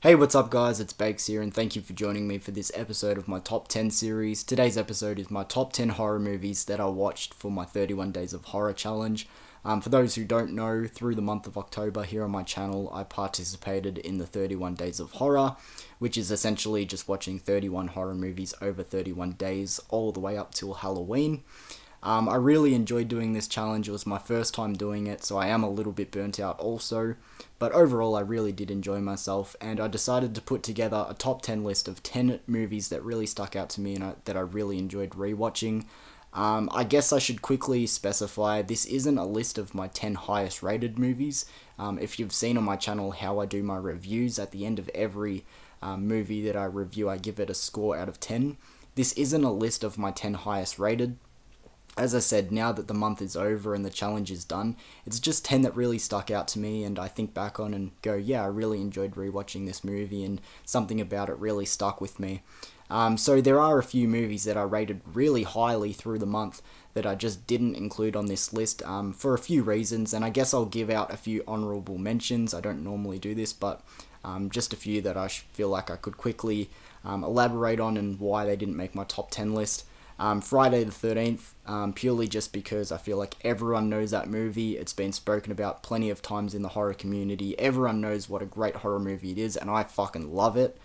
Hey, what's up, guys? It's Bakes here, and thank you for joining me for this episode of my Top 10 series. Today's episode is my top 10 horror movies that I watched for my 31 Days of Horror challenge. For those who don't know, through the month of October here on my channel, I participated in the 31 Days of Horror, which is essentially just watching 31 horror movies over 31 days, all the way up till Halloween. I really enjoyed doing this challenge. It was my first time doing it, so I am a little bit burnt out also. But overall, I really did enjoy myself, and I decided to put together a top 10 list of 10 movies that really stuck out to me and that I really enjoyed rewatching. I guess I should quickly specify this isn't a list of my 10 highest rated movies. If you've seen on my channel how I do my reviews, at the end of every movie that I review, I give it a score out of 10. This isn't a list of my 10 highest rated. As I said, now that the month is over and the challenge is done, it's just 10 that really stuck out to me, and I think back on and go, yeah, I really enjoyed rewatching this movie, and something about it really stuck with me. So there are a few movies that I rated really highly through the month that I just didn't include on this list for a few reasons, and I guess I'll give out a few honourable mentions. I don't normally do this, but just a few that I feel like I could quickly elaborate on and why they didn't make my top 10 list. Friday the 13th, purely just because I feel like everyone knows that movie. It's been spoken about plenty of times in the horror community. Everyone knows what a great horror movie it is, and I fucking love it.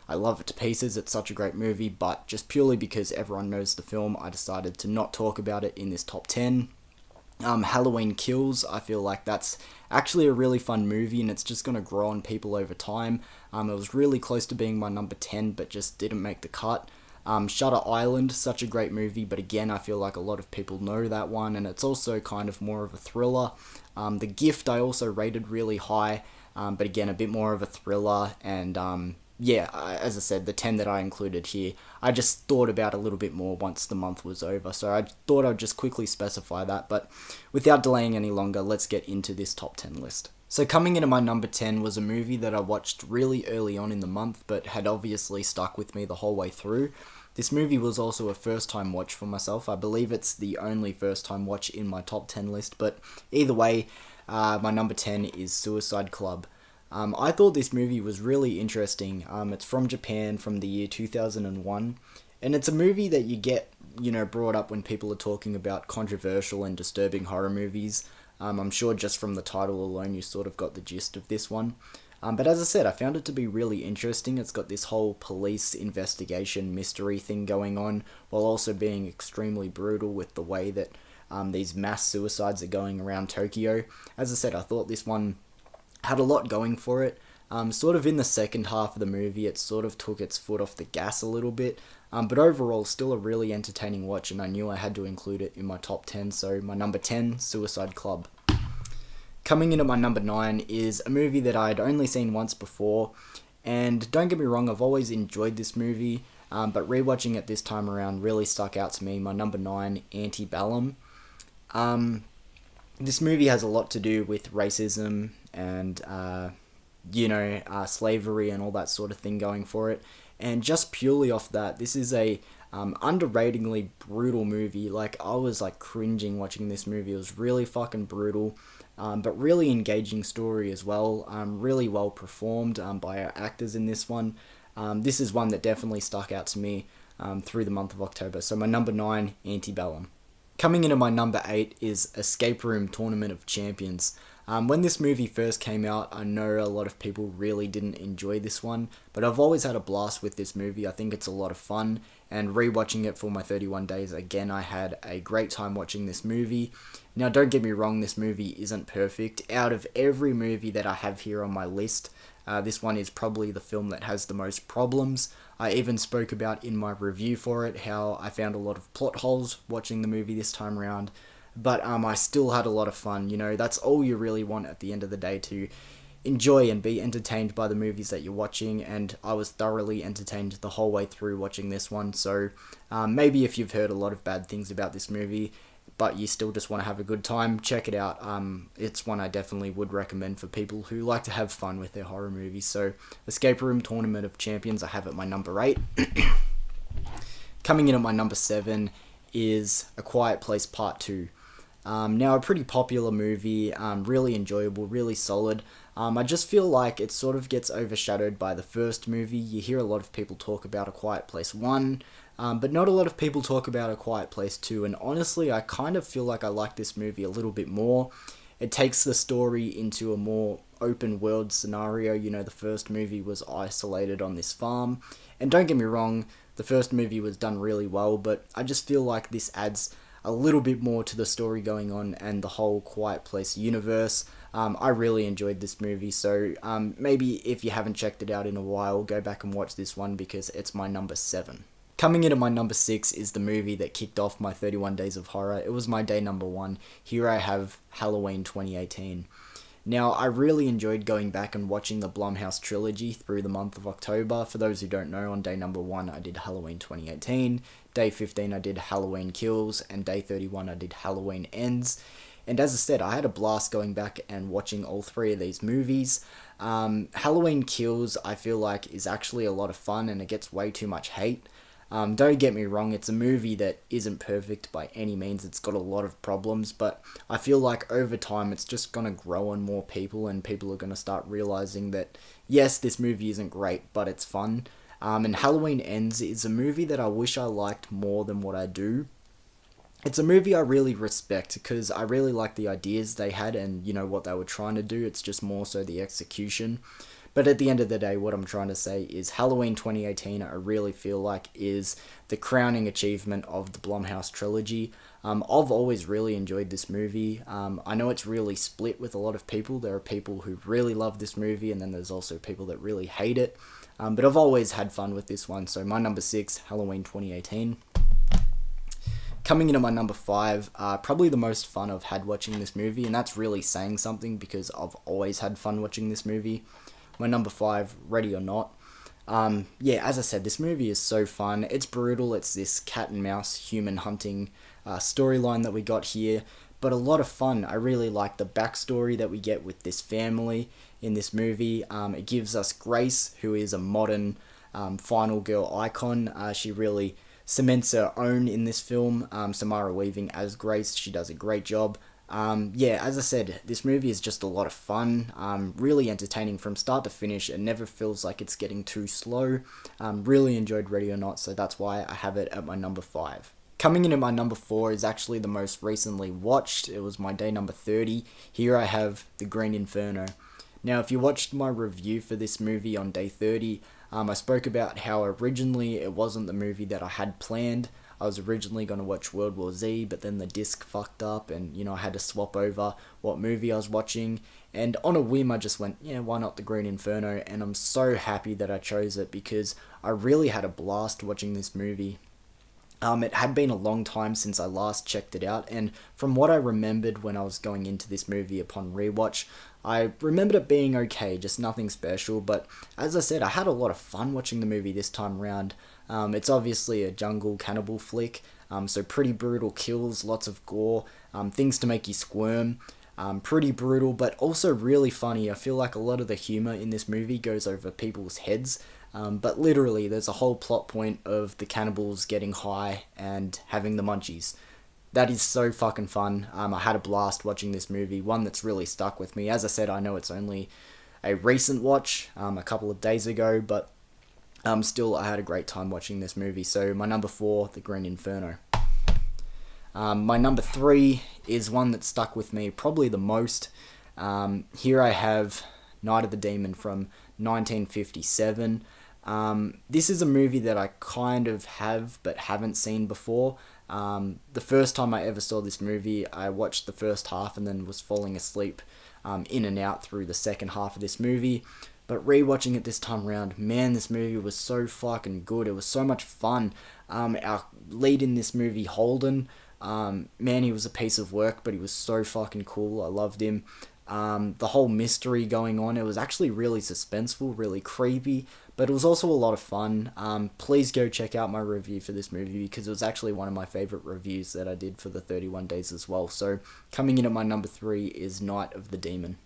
I love it to pieces. It's such a great movie, but just purely because everyone knows the film, I decided to not talk about it in this top 10. Halloween Kills, I feel like that's actually a really fun movie, and it's just going to grow on people over time. It was really close to being my number 10, but just didn't make the cut. Shutter Island, such a great movie, but again, I feel like a lot of people know that one, and it's also kind of more of a thriller. The Gift I also rated really high, but again, a bit more of a thriller, and as I said, the 10 that I included here, I just thought about a little bit more once the month was over, so I thought I'd just quickly specify that, but without delaying any longer, let's get into this top 10 list. So coming into my number 10 was a movie that I watched really early on in the month, but had obviously stuck with me the whole way through. This movie was also a first time watch for myself. I believe it's the only first time watch in my top 10 list, but either way, my number 10 is Suicide Club. I thought this movie was really interesting. It's from Japan from the year 2001, and it's a movie that you get, brought up when people are talking about controversial and disturbing horror movies. I'm sure just from the title alone you sort of got the gist of this one. But as I said, I found it to be really interesting. It's got this whole police investigation mystery thing going on, while also being extremely brutal with the way that these mass suicides are going around Tokyo. As I said, I thought this one had a lot going for it. Sort of in the second half of the movie, it sort of took its foot off the gas a little bit. But overall, still a really entertaining watch, and I knew I had to include it in my top 10, so my number 10, Suicide Club. Coming in at my number 9 is a movie that I'd only seen once before, and don't get me wrong, I've always enjoyed this movie, but rewatching it this time around really stuck out to me. My number 9, Antebellum. This movie has a lot to do with racism and, slavery and all that sort of thing going for it, and just purely off that, this is a underratingly brutal movie. Like, I was cringing watching this movie. It was really fucking brutal. But really engaging story as well, really well performed by our actors in this one. This is one that definitely stuck out to me through the month of October. So my number 9, Antebellum. Coming into my number 8 is Escape Room Tournament of Champions. When this movie first came out, I know a lot of people really didn't enjoy this one, but I've always had a blast with this movie. I think it's a lot of fun, and rewatching it for my 31 days, again, I had a great time watching this movie. Now, don't get me wrong, this movie isn't perfect. Out of every movie that I have here on my list, this one is probably the film that has the most problems. I even spoke about in my review for it how I found a lot of plot holes watching the movie this time around, but I still had a lot of fun. That's all you really want at the end of the day, to enjoy and be entertained by the movies that you're watching, and I was thoroughly entertained the whole way through watching this one. So maybe if you've heard a lot of bad things about this movie, but you still just want to have a good time, check it out. It's one I definitely would recommend for people who like to have fun with their horror movies. So Escape Room Tournament of Champions, I have at my number 8. Coming in at my number 7 is A Quiet Place Part 2. Now, a pretty popular movie, really enjoyable, really solid. I just feel like it sort of gets overshadowed by the first movie. You hear a lot of people talk about A Quiet Place 1, but not a lot of people talk about A Quiet Place 2, and honestly, I kind of feel like I like this movie a little bit more. It takes the story into a more open world scenario. You know, the first movie was isolated on this farm, and don't get me wrong, the first movie was done really well, but I just feel like this adds a little bit more to the story going on and the whole Quiet Place universe. I really enjoyed this movie, so maybe if you haven't checked it out in a while, go back and watch this one because it's my number 7. Coming into my number 6 is the movie that kicked off my 31 Days of Horror. It was my day number 1. Here I have Halloween 2018. Now, I really enjoyed going back and watching the Blumhouse trilogy through the month of October. For those who don't know, on day number 1 I did Halloween 2018, day 15 I did Halloween Kills, and day 31 I did Halloween Ends. And as I said, I had a blast going back and watching all 3 of these movies. Halloween Kills, I feel like, is actually a lot of fun and it gets way too much hate. Don't get me wrong, it's a movie that isn't perfect by any means. It's got a lot of problems, but I feel like over time it's just going to grow on more people and people are going to start realizing that, yes, this movie isn't great, but it's fun. And Halloween Ends is a movie that I wish I liked more than what I do. It's a movie I really respect because I really like the ideas they had and, you know, what they were trying to do. It's just more so the execution. But at the end of the day, what I'm trying to say is Halloween 2018, I really feel like, is the crowning achievement of the Blumhouse trilogy. I've always really enjoyed this movie. I know it's really split with a lot of people. There are people who really love this movie, and then there's also people that really hate it. But I've always had fun with this one. So my number 6, Halloween 2018. Coming into my number 5, probably the most fun I've had watching this movie, and that's really saying something because I've always had fun watching this movie. My number 5, Ready or Not. Yeah, as I said, this movie is so fun. It's brutal. It's this cat and mouse human hunting storyline that we got here, but a lot of fun. I really like the backstory that we get with this family in this movie. It gives us Grace, who is a modern final girl icon. She really cements her own in this film. Samara Weaving as Grace, she does a great job. Yeah, as I said, this movie is just a lot of fun, really entertaining from start to finish. It never feels like it's getting too slow. Really enjoyed Ready or Not, so that's why I have it at my number 5. Coming in at my number 4 is actually the most recently watched. It was my day number 30. Here I have The Green Inferno. Now, if you watched my review for this movie on day 30, I spoke about how originally it wasn't the movie that I had planned. I was originally going to watch World War Z, but then the disc fucked up and, you know, I had to swap over what movie I was watching. And on a whim, I just went, yeah, why not The Green Inferno? And I'm so happy that I chose it because I really had a blast watching this movie. It had been a long time since I last checked it out, and from what I remembered when I was going into this movie upon rewatch, I remembered it being okay, just nothing special, but as I said, I had a lot of fun watching the movie this time around. It's obviously a jungle cannibal flick, so pretty brutal kills, lots of gore, things to make you squirm. Pretty brutal, but also really funny. I feel like a lot of the humor in this movie goes over people's heads, but literally there's a whole plot point of the cannibals getting high and having the munchies. That is so fucking fun. I had a blast watching this movie, one that's really stuck with me. As I said, I know it's only a recent watch, a couple of days ago, but still I had a great time watching this movie. So my number 4, The Green Inferno. My number 3 is one that stuck with me probably the most. Here I have Night of the Demon from 1957. This is a movie that I kind of have but haven't seen before. The first time I ever saw this movie, I watched the first half and then was falling asleep in and out through the second half of this movie. But rewatching it this time around, man, this movie was so fucking good. It was so much fun. Our lead in this movie, Holden, man, he was a piece of work, but he was so fucking cool. I loved him. The whole mystery going on, it was actually really suspenseful, really creepy, but it was also a lot of fun. Please go check out my review for this movie because it was actually one of my favourite reviews that I did for the 31 days as well. So coming in at my number 3 is Night of the Demon.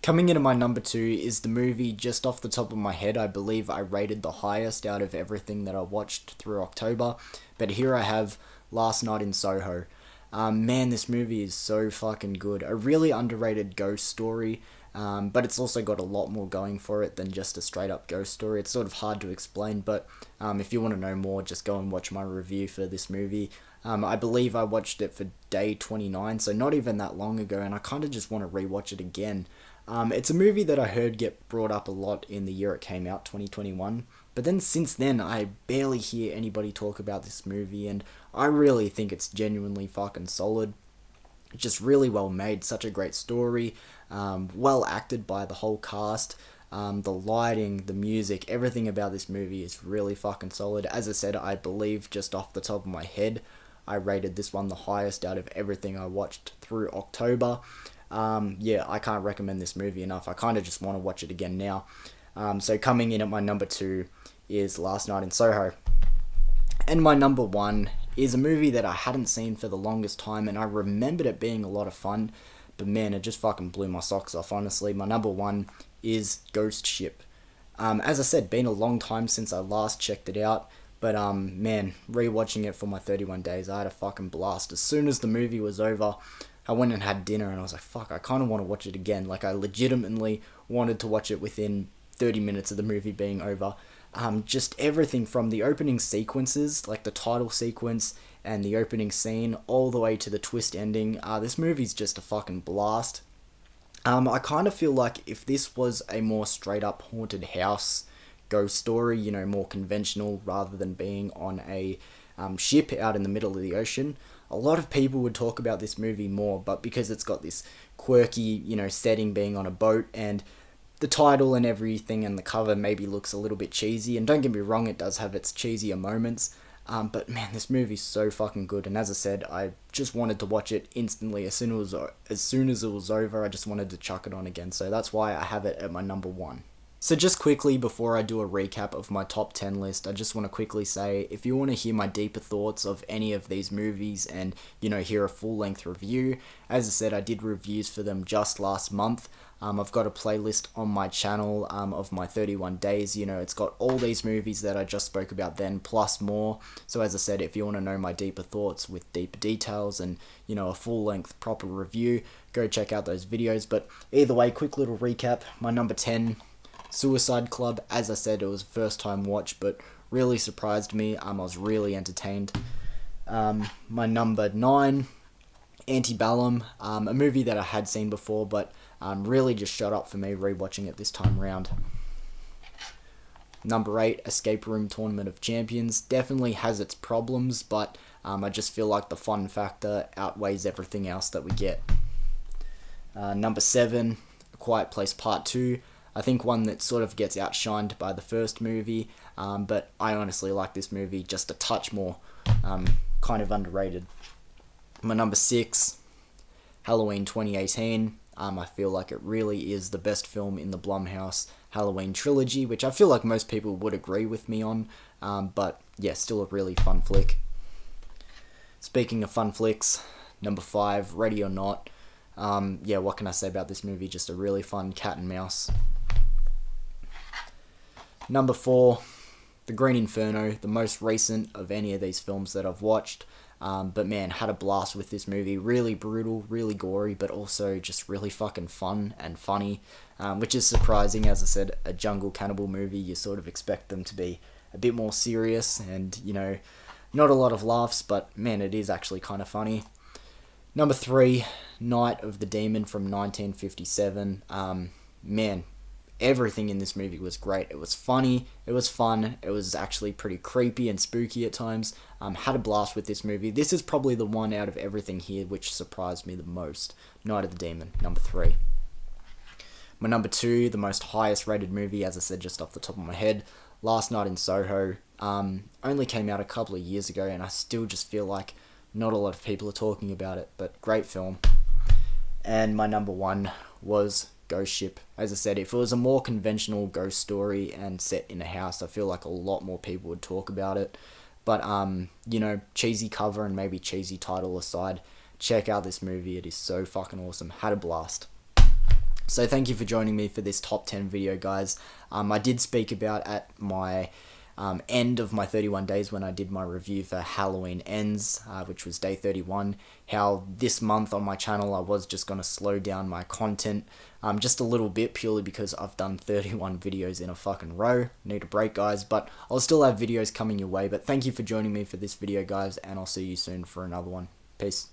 Coming in at my number 2 is the movie, just off the top of my head, I believe I rated the highest out of everything that I watched through October, but here I have Last Night in Soho. Man, this movie is so fucking good. A really underrated ghost story. But it's also got a lot more going for it than just a straight up ghost story. It's sort of hard to explain, but if you want to know more, just go and watch my review for this movie. I believe I watched it for day 29, so not even that long ago, and I kind of just want to rewatch it again. It's a movie that I heard get brought up a lot in the year it came out, 2021. But then since then, I barely hear anybody talk about this movie, and I really think it's genuinely fucking solid. It's just really well made, such a great story, well acted by the whole cast. The lighting, the music, everything about this movie is really fucking solid. As I said, I believe just off the top of my head, I rated this one the highest out of everything I watched through October. Yeah, I can't recommend this movie enough. I kind of just want to watch it again now. So coming in at my number 2 is Last Night in Soho. And my number 1 is a movie that I hadn't seen for the longest time, and I remembered it being a lot of fun, but man, it just fucking blew my socks off, honestly. My number 1 is Ghost Ship. As I said, been a long time since I last checked it out, but man, rewatching it for my 31 days, I had a fucking blast. As soon as the movie was over, I went and had dinner, and I was like, fuck, I kind of want to watch it again. Like, I legitimately wanted to watch it within 30 minutes of the movie being over. Just everything from the opening sequences, like the title sequence and the opening scene, all the way to the twist ending. This movie's just a fucking blast. I kind of feel like if this was a more straight up haunted house ghost story, you know, more conventional rather than being on a ship out in the middle of the ocean, a lot of people would talk about this movie more, but because it's got this quirky, you know, setting being on a boat, and the title and everything and the cover maybe looks a little bit cheesy, and don't get me wrong, it does have its cheesier moments, but man, this movie's so fucking good, and as I said, I just wanted to watch it instantly. As soon as it was over, I just wanted to chuck it on again, so that's why I have it at my number 1. So just quickly, before I do a recap of my top 10 list, I just want to quickly say, if you want to hear my deeper thoughts of any of these movies and, you know, hear a full-length review, as I said, I did reviews for them just last month. I've got a playlist on my channel of my 31 days. You know, it's got all these movies that I just spoke about then, plus more. So as I said, if you want to know my deeper thoughts with deeper details and, you know, a full-length proper review, go check out those videos. But either way, quick little recap. My number 10... Suicide Club. As I said, it was a first time watch, but really surprised me. I was really entertained. My number 9, Antebellum, a movie that I had seen before, but really just shut up for me rewatching it this time around. Number 8, Escape Room Tournament of Champions. Definitely has its problems, but I just feel like the fun factor outweighs everything else that we get. Number 7, A Quiet Place Part 2. I think one that sort of gets outshined by the first movie, but I honestly like this movie just a touch more, kind of underrated. My number 6, Halloween 2018. I feel like it really is the best film in the Blumhouse Halloween trilogy, which I feel like most people would agree with me on, but yeah, still a really fun flick. Speaking of fun flicks, number 5, Ready or Not. Yeah, what can I say about this movie? Just a really fun cat and mouse. Number 4, The Green Inferno, the most recent of any of these films that I've watched. But man, had a blast with this movie. Really brutal, really gory, but also just really fucking fun and funny. Which is surprising. As I said, a jungle cannibal movie, you sort of expect them to be a bit more serious and, you know, not a lot of laughs, but man, it is actually kind of funny. Number 3, Night of the Demon from 1957. Man, everything in this movie was great. It was funny, it was fun, it was actually pretty creepy and spooky at times. Had a blast with this movie. This is probably the one out of everything here which surprised me the most. Night of the Demon, number 3. My number 2, the most highest rated movie, as I said just off the top of my head, Last Night in Soho. Only came out a couple of years ago, and I still just feel like not a lot of people are talking about it, but great film. And my number 1 was Ghost Ship. As I said, if it was a more conventional ghost story and set in a house, I feel like a lot more people would talk about it. But, you know, cheesy cover and maybe cheesy title aside, check out this movie. It is so fucking awesome. Had a blast. So thank you for joining me for this top 10 video, guys. I did speak about at my end of my 31 days when I did my review for Halloween Ends, which was day 31, how this month on my channel I was just going to slow down my content just a little bit, purely because I've done 31 videos in a fucking row. Need a break, guys, but I'll still have videos coming your way. But thank you for joining me for this video, guys, and I'll see you soon for another one. Peace.